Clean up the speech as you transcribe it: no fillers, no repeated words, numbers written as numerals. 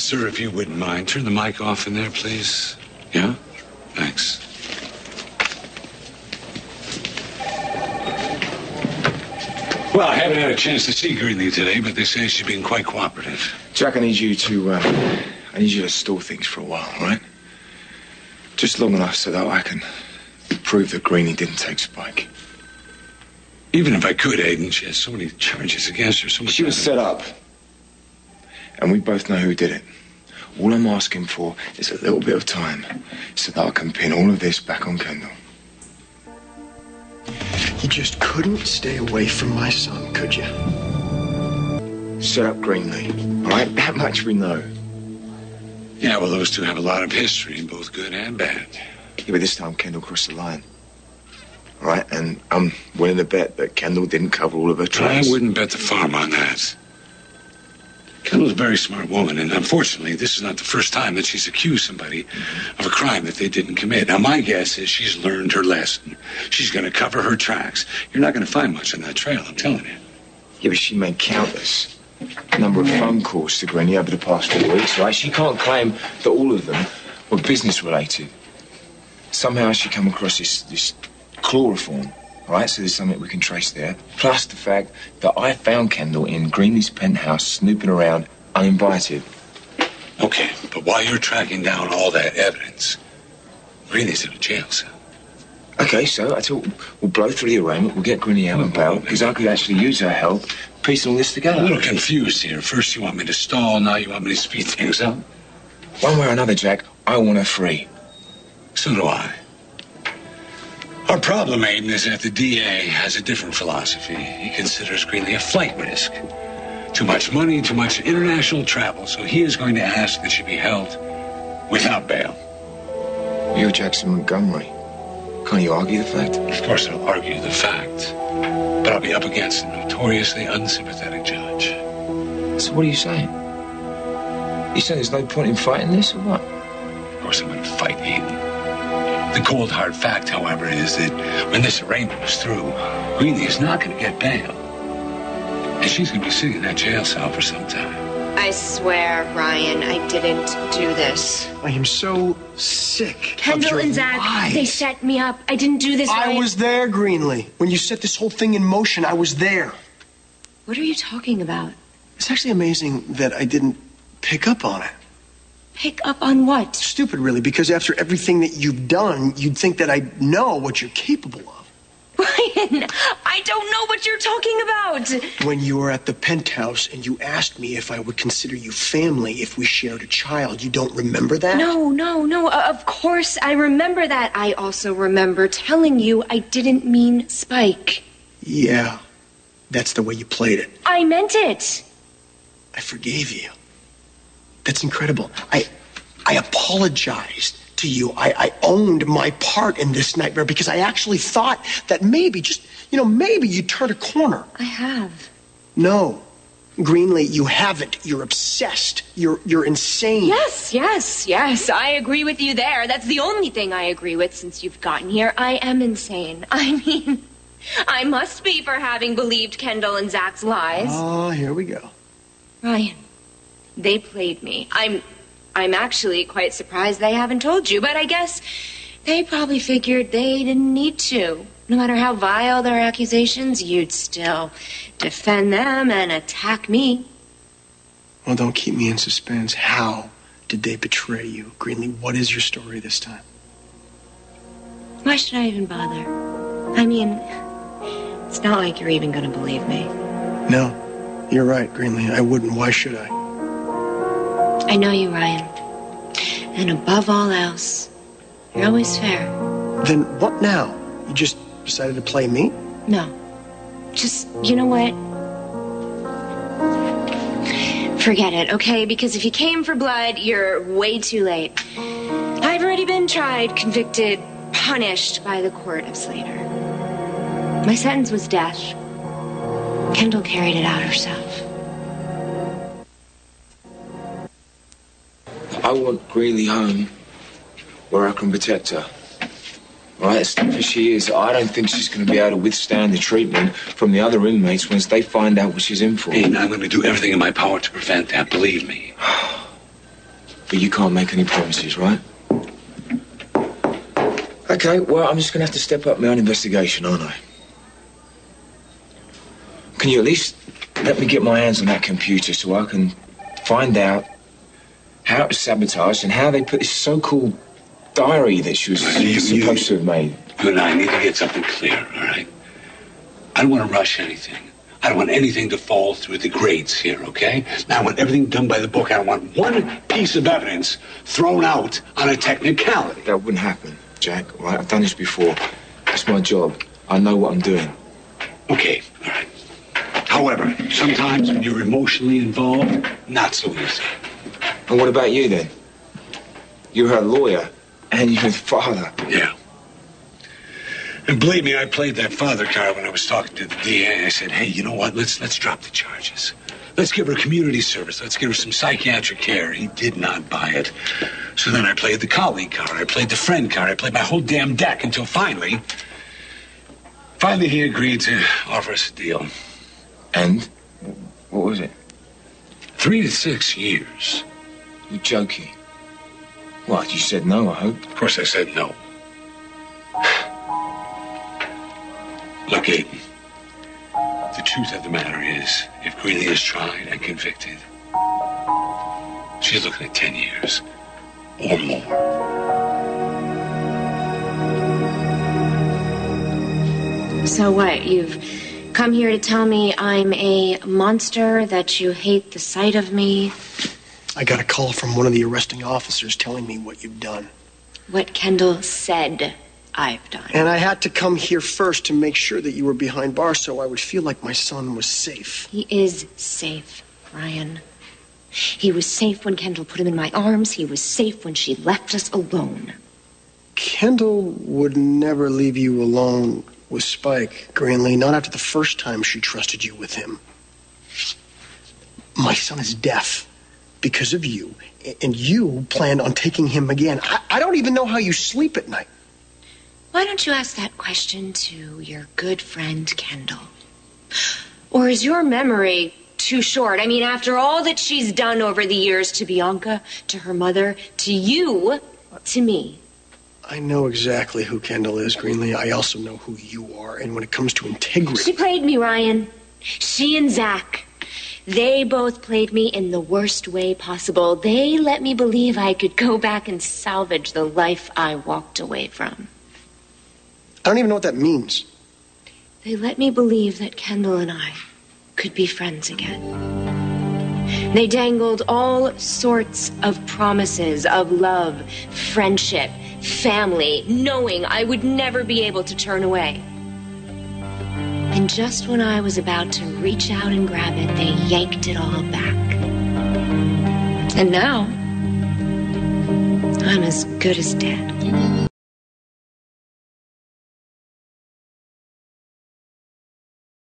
Sir, if you wouldn't mind, turn the mic off in there, please. Yeah? Thanks. Well, I haven't had a chance to see Greeley today, but they say she's been quite cooperative. Jack, I need you to store things for a while, all right? Just long enough so that I can prove that Greenie didn't take Spike. Even if I could, Aiden, she has so many charges against her. So much. She was set up. And we both know who did it. All I'm asking for is a little bit of time so that I can pin all of this back on Kendall. You just couldn't stay away from my son, could you? Shut up, Greenlee. All right? That much we know. Yeah, well, those two have a lot of history, both good and bad. Yeah, but this time Kendall crossed the line. All right? And I'm willing to bet that Kendall didn't cover all of her tracks. I wouldn't bet the farm on that. Kendall's a very smart woman, and unfortunately, this is not the first time that she's accused somebody of a crime that they didn't commit. Now, my guess is she's learned her lesson. She's going to cover her tracks. You're not going to find much on that trail, I'm telling you. Yeah, but she made countless number of phone calls to Granny over the past 4 weeks, right? She can't claim that all of them were business-related. Somehow she come across this chloroform. All right, so there's something we can trace there. Plus the fact that I found Kendall in Greenlee's penthouse snooping around uninvited. Okay, but while you're tracking down all that evidence, Greenlee's in a jail cell. Okay, so I thought we'll blow through the arraignment, we'll get Greenie out and bail, because I could actually use her help piecing all this together. I'm a little confused here. First you want me to stall, now you want me to speed things up. One way or another, Jack, I want her free. So do I. Our problem, Aiden, is that the DA has a different philosophy. He considers Greeley a flight risk. Too much money, too much international travel, so he is going to ask that she be held without bail. You're Jackson Montgomery. Can't you argue the fact? Of course I'll argue the fact, but I'll be up against a notoriously unsympathetic judge. So what are you saying? You saying there's no point in fighting this, or what? Of course I'm going to fight, Aiden. The cold, hard fact, however, is that when this arraignment is through, Greeley is not going to get bail. And she's going to be sitting in that jail cell for some time. I swear, Ryan, I didn't do this. I am so sick Kendall of your and Zach, lies. they set me up. I didn't do this, Ryan. I was there, Greenlee. When you set this whole thing in motion, I was there. What are you talking about? It's actually amazing that I didn't pick up on it. Pick up on what? Stupid, really, because after everything that you've done, you'd think that I know what you're capable of. Ryan, I don't know what you're talking about. When you were at the penthouse and you asked me if I would consider you family if we shared a child, you don't remember that? No. Of course I remember that. I also remember telling you I didn't mean Spike. Yeah, that's the way you played it. I meant it. I forgave you. That's incredible. I apologized to you. I owned my part in this nightmare because I actually thought that maybe, maybe you'd turn a corner. I have. No. Greenlee, you haven't. You're obsessed. You're insane. Yes. I agree with you there. That's the only thing I agree with since you've gotten here. I am insane. I mean, I must be for having believed Kendall and Zach's lies. Oh, here we go. Ryan, they played me. I'm actually quite surprised they haven't told you, but I guess they probably figured they didn't need to. No matter how vile their accusations, you'd still defend them and attack me. Well, don't keep me in suspense. How did they betray you? Greenlee, what is your story this time? Why should I even bother? I mean, it's not like you're even going to believe me. No, you're right, Greenlee. I wouldn't. Why should I? I know you, Ryan. And above all else, you're always fair. Then what now? You just decided to play me? No. Just, you know what? Forget it, okay? Because if you came for blood, you're way too late. I've already been tried, convicted, punished by the court of Slater. My sentence was death. Kendall carried it out herself. I want Greeley home where I can protect her. All right, as tough as she is, I don't think she's going to be able to withstand the treatment from the other inmates once they find out what she's in for. And I'm going to do everything in my power to prevent that, believe me. But you can't make any promises, right? Okay, well, I'm just going to have to step up my own investigation, aren't I? Can you at least let me get my hands on that computer so I can find out how it was sabotaged and how they put this so-called diary that she was supposed to have made? You and I need to get something clear, all right? I don't want to rush anything. I don't want anything to fall through the grades here, okay? Now, I want everything done by the book. I don't want one piece of evidence thrown out on a technicality. That wouldn't happen, Jack. All right? I've done this before. That's my job. I know what I'm doing. Okay, all right. However, sometimes when you're emotionally involved, not so easy. And what about you, then? You're her lawyer, and you're the father. Yeah. And believe me, I played that father card when I was talking to the DA. I said, hey, you know what? Let's drop the charges. Let's give her community service. Let's give her some psychiatric care. He did not buy it. So then I played the colleague card. I played the friend card. I played my whole damn deck until finally he agreed to offer us a deal. And? What was it? 3 to 6 years. You're joking. What, you said no, I hope? Of course I said no. Look, Aiden, the truth of the matter is, if Greeley is tried and convicted, she's looking at 10 years or more. So what, you've come here to tell me I'm a monster, that you hate the sight of me? I got a call from one of the arresting officers telling me what you've done. What Kendall said I've done. And I had to come here first to make sure that you were behind bars so I would feel like my son was safe. He is safe, Ryan. He was safe when Kendall put him in my arms. He was safe when she left us alone. Kendall would never leave you alone with Spike, Greenlee, not after the first time she trusted you with him. My son is deaf because of you, and you planned on taking him again. I don't even know how you sleep at night. Why don't you ask that question to your good friend Kendall? Or is your memory too short? I mean, after all that she's done over the years to Bianca, to her mother, to you, to me. I know exactly who Kendall is, Greenlee. I also know who you are. And when it comes to integrity... She played me, Ryan. She and Zach. They both played me in the worst way possible. They let me believe I could go back and salvage the life I walked away from. I don't even know what that means. They let me believe that Kendall and I could be friends again. They dangled all sorts of promises of love, friendship, family, knowing I would never be able to turn away. And just when I was about to reach out and grab it, they yanked it all back. And now, I'm as good as dead.